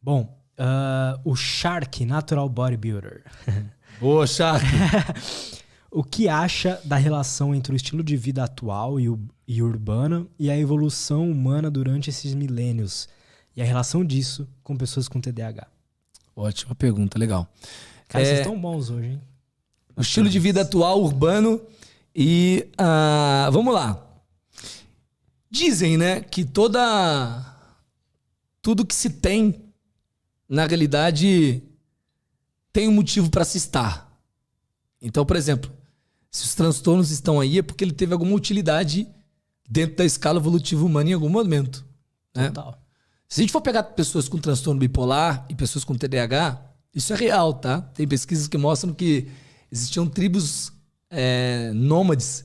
Bom, o Shark Natural Bodybuilder. Boa, Shark. O que acha da relação entre o estilo de vida atual e urbano e a evolução humana durante esses milênios? E a relação disso com pessoas com TDAH? Ótima pergunta, legal. Cara, vocês estão bons hoje, hein? O estilo de vida atual, urbano e... vamos lá. Dizem, né, que tudo que se tem, na realidade, tem um motivo para se estar. Então, por exemplo, se os transtornos estão aí é porque ele teve alguma utilidade dentro da escala evolutiva humana em algum momento. Né? Total. Se a gente for pegar pessoas com transtorno bipolar e pessoas com TDAH, isso é real, tá? Tem pesquisas que mostram que existiam tribos nômades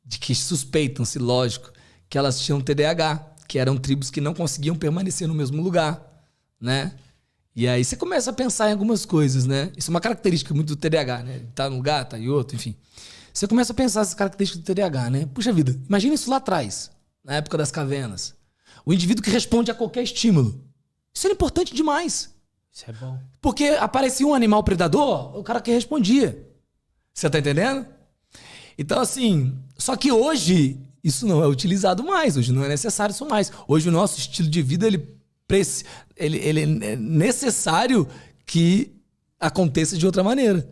de que suspeitam-se, lógico, que elas tinham TDAH, que eram tribos que não conseguiam permanecer no mesmo lugar, né? E aí você começa a pensar em algumas coisas, né? Isso é uma característica muito do TDAH, né? Tá num lugar, tá em outro, enfim. Você começa a pensar essas características do TDAH, né? Puxa vida, imagina isso lá atrás, na época das cavernas. O indivíduo que responde a qualquer estímulo. Isso era importante demais. Isso é bom. Porque aparecia um animal predador, o cara que respondia. Você tá entendendo? Então, assim, só que hoje isso não é utilizado mais, hoje não é necessário isso mais. Hoje o nosso estilo de vida, ele é necessário que aconteça de outra maneira.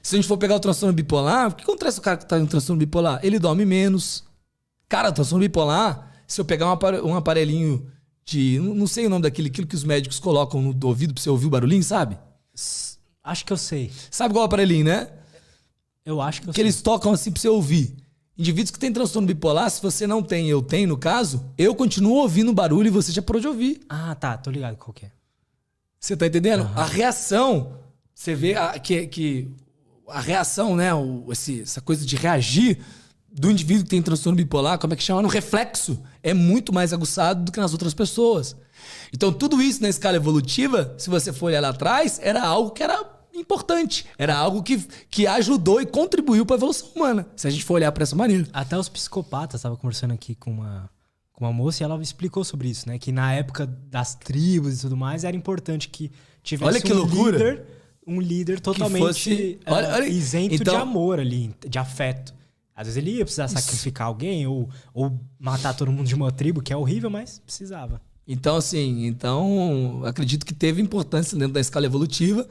Se a gente for pegar o transtorno bipolar, o que acontece com o cara que está em transtorno bipolar? Ele dorme menos. Cara, o transtorno bipolar, se eu pegar um aparelhinho de... Não sei o nome daquilo que os médicos colocam no ouvido pra você ouvir o barulhinho, sabe? Acho que eu sei. Sabe qual é o aparelhinho, né? Eu acho que eu Que sei. eles tocam assim pra você ouvir. Indivíduos que têm transtorno bipolar, se você não tem, eu tenho, no caso, eu continuo ouvindo o barulho e você já parou de ouvir. Ah, tá. Tô ligado qual que é. Você tá entendendo? A reação, você vê que a reação, né? Essa coisa de reagir do indivíduo que tem transtorno bipolar, como é que chama? No reflexo, é muito mais aguçado do que nas outras pessoas. Então, tudo isso na escala evolutiva, se você for olhar lá atrás, era algo que era importante. Era algo que ajudou e contribuiu para a evolução humana, se a gente for olhar para essa maneira. Até os psicopatas, estava conversando aqui com uma moça e ela explicou sobre isso, né? Que na época das tribos e tudo mais, era importante que tivesse Olha que loucura. Um líder totalmente isento então, de amor ali, de afeto. Às vezes ele ia precisar sacrificar alguém ou matar todo mundo de uma tribo, que é horrível, mas precisava. Então, assim, acredito que teve importância dentro da escala evolutiva.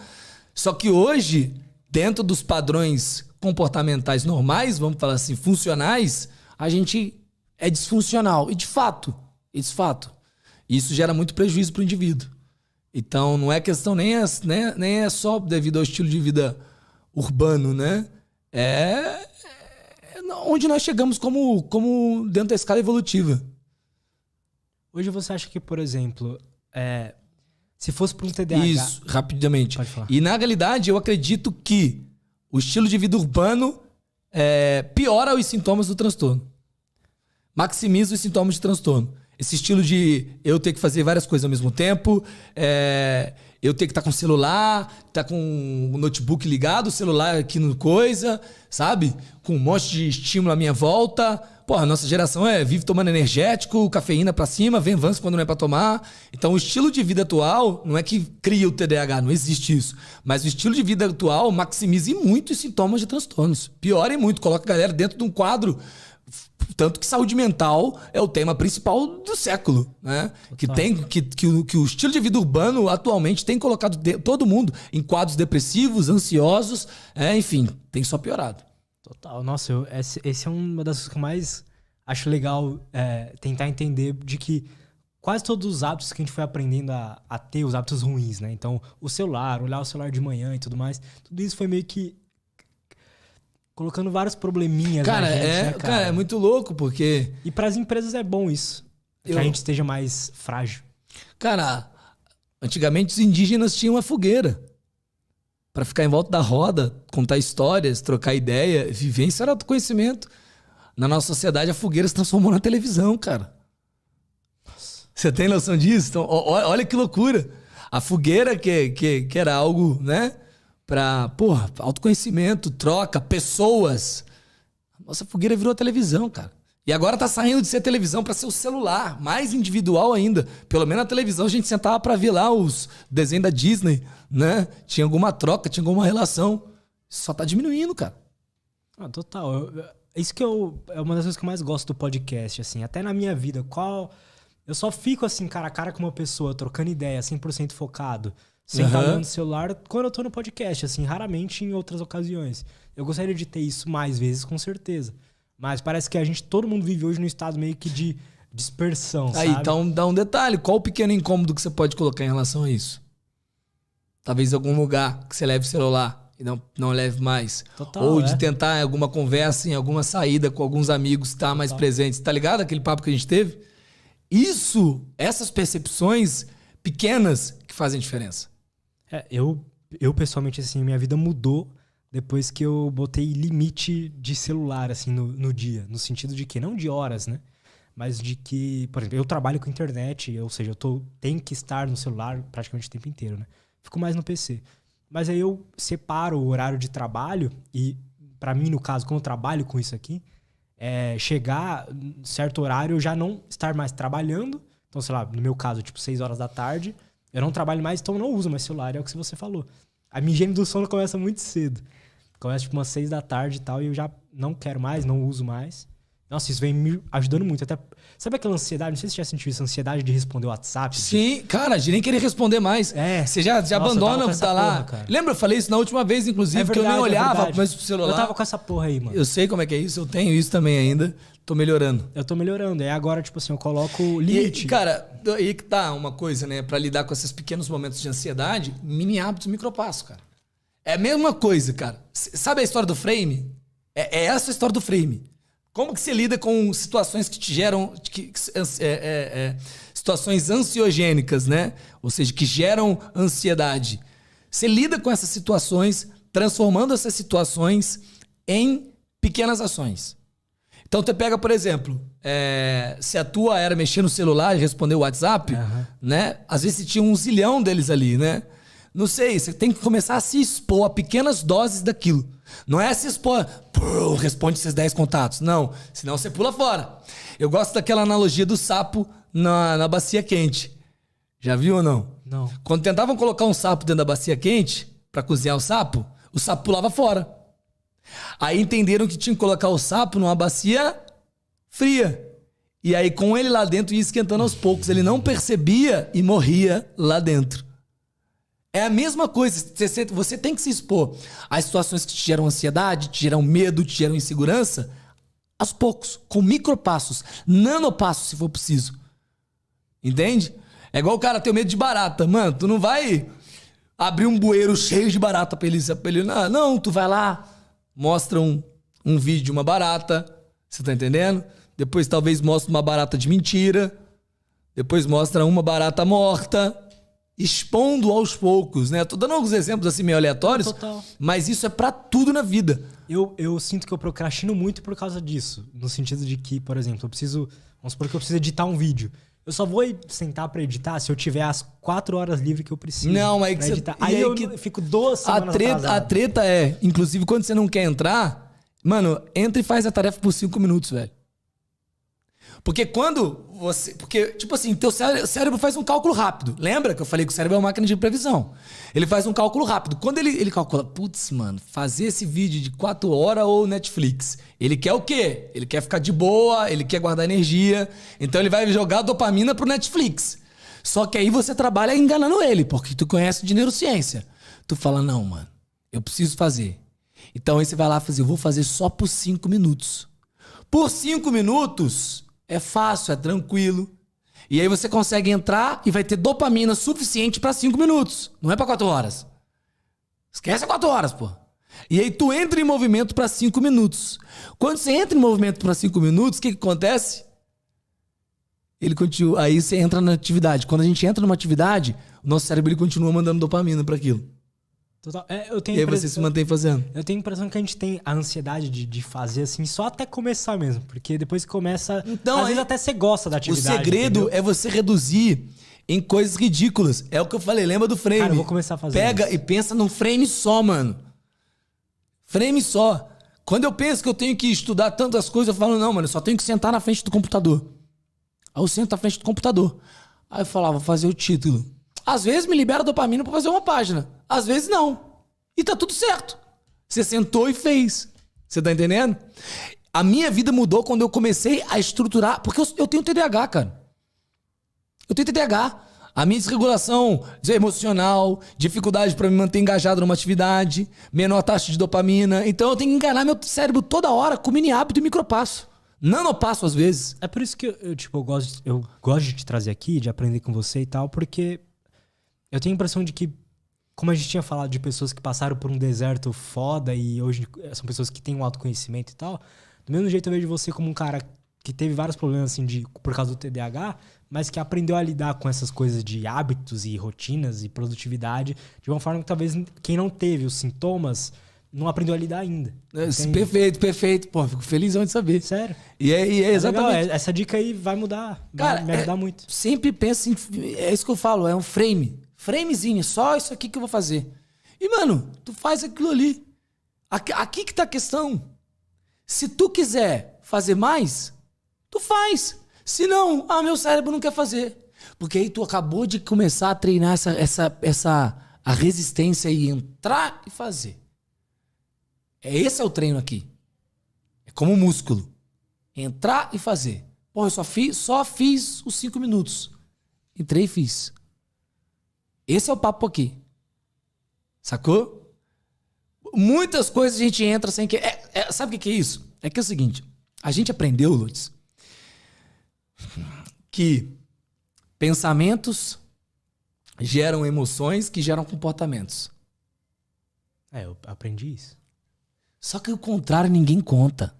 Só que hoje, dentro dos padrões comportamentais normais, vamos falar assim, funcionais, a gente é disfuncional. E de fato. Isso gera muito prejuízo para o indivíduo. Então, não é questão nem é só devido ao estilo de vida urbano, né? É onde nós chegamos como dentro da escala evolutiva. Hoje você acha que, por exemplo, se fosse para um TDAH... Isso, rapidamente. Pode falar. E na realidade, eu acredito que o estilo de vida urbano piora os sintomas do transtorno. Maximiza os sintomas de transtorno. Esse estilo de eu ter que fazer várias coisas ao mesmo tempo, eu ter que estar com o celular, estar com o notebook ligado, o celular aqui no coisa, sabe? Com um monte de estímulo à minha volta. Pô, a nossa geração vive tomando energético, cafeína pra cima, vem avanço quando não é pra tomar. Então o estilo de vida atual não é que cria o TDAH, não existe isso. Mas o estilo de vida atual maximiza muito os sintomas de transtornos. Piora muito, coloca a galera dentro de um quadro. Tanto que saúde mental é o tema principal do século, né? Que o estilo de vida urbano atualmente tem colocado todo mundo em quadros depressivos, ansiosos, enfim, tem só piorado. Total. Nossa, esse é uma das coisas que eu mais acho legal tentar entender, de que quase todos os hábitos que a gente foi aprendendo a ter, os hábitos ruins, né? Então, o celular, olhar o celular de manhã e tudo mais, tudo isso foi meio que colocando vários probleminhas Cara, na gente, né, cara, é muito louco, porque... E para as empresas é bom isso, que a gente esteja mais frágil. Cara, antigamente os indígenas tinham uma fogueira para ficar em volta da roda, contar histórias, trocar ideia, vivência era autoconhecimento. Na nossa sociedade, a fogueira se transformou na televisão, cara. Você tem noção disso? Então, olha que loucura. A fogueira que era algo, né? Pra, autoconhecimento, troca, pessoas. Nossa fogueira virou televisão, cara. E agora tá saindo de ser televisão para ser o celular, mais individual ainda. Pelo menos na televisão a gente sentava para ver lá os desenhos da Disney, né? Tinha alguma troca, tinha alguma relação. Só tá diminuindo, cara. Total. Isso que é uma das coisas que eu mais gosto do podcast, assim. Até na minha vida, eu só fico assim, cara a cara com uma pessoa, trocando ideia, 100% focado, sem estar olhando no celular, quando eu tô no podcast, assim, raramente em outras ocasiões. Eu gostaria de ter isso mais vezes, com certeza. Mas parece que todo mundo vive hoje num estado meio que de dispersão, Aí, sabe? então dá um detalhe. Qual o pequeno incômodo que você pode colocar em relação a isso? Talvez algum lugar que você leve o celular e não leve mais. Total, ou de tentar em alguma conversa, em alguma saída com alguns amigos, estar mais presentes. Tá ligado? Aquele papo que a gente teve? Essas percepções pequenas que fazem diferença. Eu pessoalmente, assim, minha vida mudou depois que eu botei limite de celular, assim, no dia. No sentido de que, não de horas, né? Mas de que, por exemplo, eu trabalho com internet, ou seja, tenho que estar no celular praticamente o tempo inteiro, né? Fico mais no PC. Mas aí eu separo o horário de trabalho e, pra mim, no caso, como eu trabalho com isso aqui, chegar em certo horário eu já não estar mais trabalhando. Então, sei lá, no meu caso, tipo 6 horas da tarde, eu não trabalho mais, então eu não uso mais celular, é o que você falou. A minha higiene do sono começa muito cedo. Começa tipo umas 6 da tarde e tal, e eu já não quero mais, não uso mais. Nossa, isso vem me ajudando muito. Até, sabe aquela ansiedade? Não sei se você já sentiu isso, ansiedade de responder o WhatsApp. Sim, cara, de nem querer responder mais. Você já Nossa, abandona o que tá lá. Porra, Lembra? Eu falei isso na última vez, inclusive, verdade, que eu nem olhava mais pro Eu celular. tava com essa porra aí, mano. Eu sei como é que é isso, eu tenho isso também ainda. Tô melhorando. Eu tô melhorando. Aí agora, tipo assim, eu coloco limite. E, cara, aí que tá uma coisa, né? Pra lidar com esses pequenos momentos de ansiedade, mini hábitos, micropasso, cara. É a mesma coisa, cara. Sabe a história do frame? É essa a história do frame. Como que você lida com situações que te geram... situações ansiogênicas, né? Ou seja, que geram ansiedade. Você lida com essas situações, transformando essas situações em pequenas ações. Então, você pega, por exemplo, se a tua era mexer no celular e responder o WhatsApp, né? Às vezes você tinha 1 zilhão deles ali, né? Não sei, você tem que começar a se expor a pequenas doses daquilo. Não é se expor, responde esses 10 contatos. Não, senão você pula fora. Eu gosto daquela analogia do sapo na bacia quente. Já viu ou não? Não. Quando tentavam colocar um sapo dentro da bacia quente, pra cozinhar o sapo pulava fora. Aí entenderam que tinha que colocar o sapo numa bacia fria. E aí com ele lá dentro ia esquentando aos poucos. Ele não percebia e morria lá dentro. É a mesma coisa. Você tem que se expor às situações que te geram ansiedade, te geram medo, te geram insegurança, aos poucos, com micropassos, nanopassos, se for preciso. Entende? É igual o cara ter medo de barata. Mano, tu não vai abrir um bueiro cheio de barata pra ele. Não, tu vai lá, mostra um vídeo de uma barata, você tá entendendo? Depois talvez mostra uma barata de mentira, depois mostra uma barata morta, expondo aos poucos, né? Tô dando alguns exemplos assim meio aleatórios, Total. mas isso é pra tudo na vida. Eu sinto que eu procrastino muito por causa disso. No sentido de que, por exemplo, vamos supor que eu preciso editar um vídeo. Eu só vou sentar pra editar se eu tiver as 4 horas livres que eu preciso. Não, aí que você... editar. Aí eu fico 2 semanas atrasado. A treta é, inclusive quando você não quer entrar, mano, entra e faz a tarefa por 5 minutos, velho. Porque tipo assim, teu cérebro faz um cálculo rápido. Lembra que eu falei que o cérebro é uma máquina de previsão? Ele faz um cálculo rápido. Quando ele calcula, putz, mano, fazer esse vídeo de 4 horas ou Netflix. Ele quer o quê? Ele quer ficar de boa, ele quer guardar energia. Então ele vai jogar dopamina pro Netflix. Só que aí você trabalha enganando ele, porque tu conhece de neurociência. Tu fala, não, mano, eu preciso fazer. Então aí você vai lá fazer, eu vou fazer só por 5 minutos. Por 5 minutos... é fácil, é tranquilo. E aí você consegue entrar e vai ter dopamina suficiente pra 5 minutos. Não é pra 4 horas. Esquece 4 horas, pô. E aí tu entra em movimento pra 5 minutos. Quando você entra em movimento pra 5 minutos, o que acontece? Ele continua. Aí você entra na atividade. Quando a gente entra numa atividade, o nosso cérebro ele continua mandando dopamina pra aquilo. Total. E aí você se mantém fazendo. Eu tenho a impressão que a gente tem a ansiedade de fazer assim só até começar mesmo. Porque depois que começa, então, às vezes até você gosta da atividade. O segredo entendeu? é você reduzir em coisas ridículas. É o que eu falei, lembra do frame. Cara, eu vou começar a fazer Pega isso. e pensa num frame só, mano. Frame só. Quando eu penso que eu tenho que estudar tantas coisas, eu falo, não, mano, eu só tenho que sentar na frente do computador. Aí eu sento na frente do computador. Aí eu falava, vou fazer o título. Às vezes me libera dopamina pra fazer uma página. Às vezes não. E tá tudo certo. Você sentou e fez. Você tá entendendo? A minha vida mudou quando eu comecei a estruturar. Porque eu tenho TDAH, cara. Eu tenho TDAH. A minha desregulação emocional, dificuldade para me manter engajado numa atividade, menor taxa de dopamina. Então eu tenho que enganar meu cérebro toda hora com mini hábito e micropasso. Nanopasso às vezes. É por isso que eu gosto de te trazer aqui, de aprender com você e tal, porque eu tenho a impressão de que, como a gente tinha falado de pessoas que passaram por um deserto foda e hoje são pessoas que têm um autoconhecimento e tal, do mesmo jeito eu vejo você como um cara que teve vários problemas assim por causa do TDAH, mas que aprendeu a lidar com essas coisas de hábitos e rotinas e produtividade de uma forma que talvez quem não teve os sintomas não aprendeu a lidar ainda. Perfeito, perfeito. Pô, fico felizão de saber. Sério. E é exatamente. Legal, essa dica aí vai mudar, vai me ajudar muito. Sempre pensa em... É isso que eu falo, é um frame. Framezinho, só isso aqui que eu vou fazer. E, mano, tu faz aquilo ali. Aqui que tá a questão. Se tu quiser fazer mais, tu faz. Se não, meu cérebro não quer fazer. Porque aí tu acabou de começar a treinar a resistência e entrar e fazer. Esse é o treino aqui. É como músculo. Entrar e fazer. Pô, eu só fiz os 5 minutos. Entrei e fiz. Esse é o papo aqui. Sacou? Muitas coisas a gente entra sem que... sabe o que é isso? É que é o seguinte. A gente aprendeu, Lutz, que pensamentos geram emoções que geram comportamentos. Eu aprendi isso. Só que o contrário ninguém conta.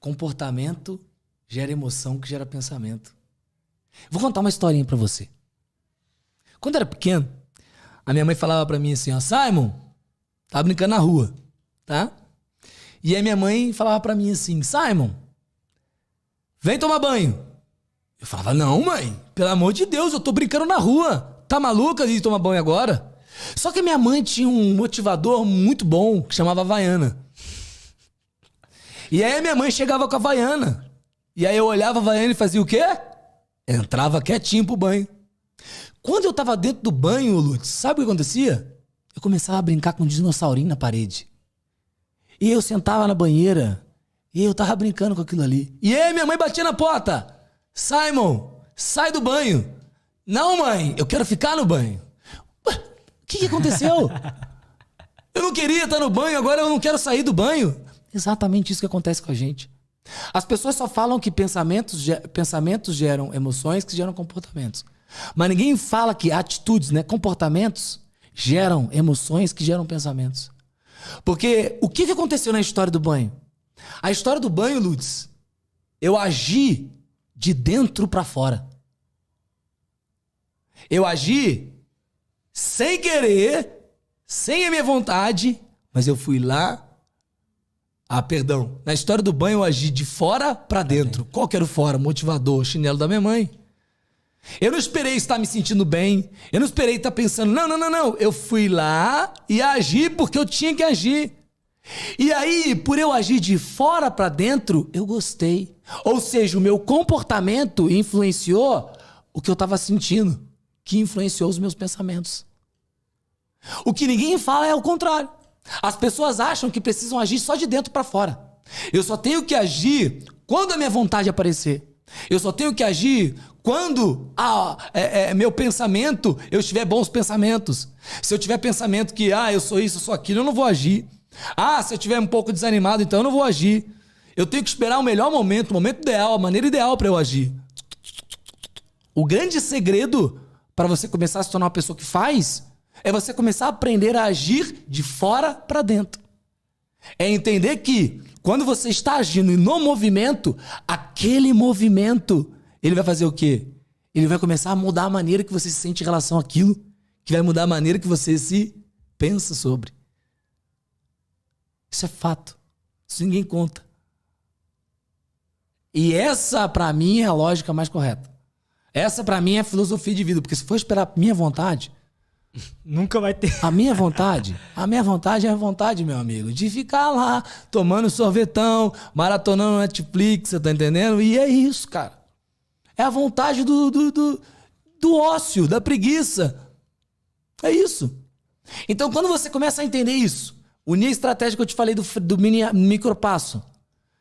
Comportamento gera emoção que gera pensamento. Vou contar uma historinha pra você. Quando eu era pequeno, a minha mãe falava pra mim assim, ó, Simon, tá brincando na rua, tá? E aí minha mãe falava pra mim assim, Simon, vem tomar banho. Eu falava, não, mãe, pelo amor de Deus, eu tô brincando na rua. Tá maluca de tomar banho agora? Só que minha mãe tinha um motivador muito bom, que chamava Havaiana. E aí minha mãe chegava com a Havaiana. E aí eu olhava a Havaiana e fazia o quê? Entrava quietinho pro banho. Quando eu tava dentro do banho, Lutz, sabe o que acontecia? Eu começava a brincar com um dinossaurinho na parede. E eu sentava na banheira e eu tava brincando com aquilo ali. E aí minha mãe batia na porta. Simon, sai do banho. Não, mãe, eu quero ficar no banho. O que aconteceu? Eu não queria estar no banho, agora eu não quero sair do banho. Exatamente isso que acontece com a gente. As pessoas só falam que pensamentos geram emoções que geram comportamentos. Mas ninguém fala que atitudes, né, comportamentos geram emoções que geram pensamentos. Porque o que aconteceu na história do banho? A história do banho, Lutz, eu agi de dentro pra fora. Eu agi sem querer, sem a minha vontade, mas eu fui lá. Perdão. Na história do banho eu agi de fora pra dentro. Qual que era o fora? Motivador, chinelo da minha mãe. Eu não esperei estar me sentindo bem. Eu não esperei estar pensando, não. Eu fui lá e agi porque eu tinha que agir. E aí, por eu agir de fora pra dentro, eu gostei. Ou seja, o meu comportamento influenciou o que eu tava sentindo, que influenciou os meus pensamentos. O que ninguém fala é o contrário. As pessoas acham que precisam agir só de dentro pra fora. Eu só tenho que agir quando a minha vontade aparecer. Eu só tenho que agir quando meu pensamento, eu tiver bons pensamentos. Se eu tiver pensamento que eu sou isso, eu sou aquilo, eu não vou agir. Se eu tiver um pouco desanimado, então eu não vou agir. Eu tenho que esperar o melhor momento, o momento ideal, a maneira ideal para eu agir. O grande segredo para você começar a se tornar uma pessoa que faz é você começar a aprender a agir de fora para dentro. É entender que quando você está agindo no movimento, aquele movimento, ele vai fazer o quê? Ele vai começar a mudar a maneira que você se sente em relação àquilo, que vai mudar a maneira que você se pensa sobre. Isso é fato. Isso ninguém conta. E essa, pra mim, é a lógica mais correta. Essa, pra mim, é a filosofia de vida. Porque se for esperar a minha vontade, Nunca vai ter. A minha vontade é a vontade, meu amigo, de ficar lá, tomando sorvetão, maratonando Netflix, você tá entendendo? E é isso, cara. É a vontade do ócio, da preguiça. É isso. Então, quando você começa a entender isso, unir a estratégia que eu te falei do micropasso,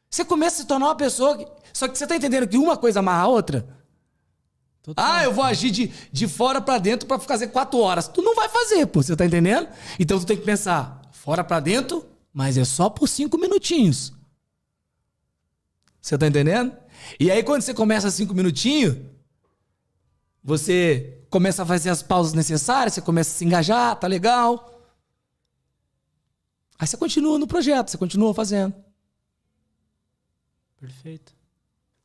você começa a se tornar uma pessoa... Só que você tá entendendo que uma coisa amarra a outra? Total. Eu vou agir de fora pra dentro pra fazer 4 horas. Tu não vai fazer, pô. Você tá entendendo? Então tu tem que pensar, fora pra dentro, mas é só por 5 minutinhos. Você tá entendendo? E aí quando você começa 5 minutinhos, você começa a fazer as pausas necessárias, você começa a se engajar, tá legal. Aí você continua no projeto, você continua fazendo. Perfeito.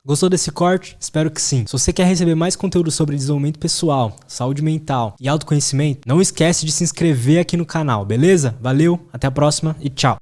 Gostou desse corte? Espero que sim. Se você quer receber mais conteúdo sobre desenvolvimento pessoal, saúde mental e autoconhecimento, não esquece de se inscrever aqui no canal, beleza? Valeu, até a próxima e tchau!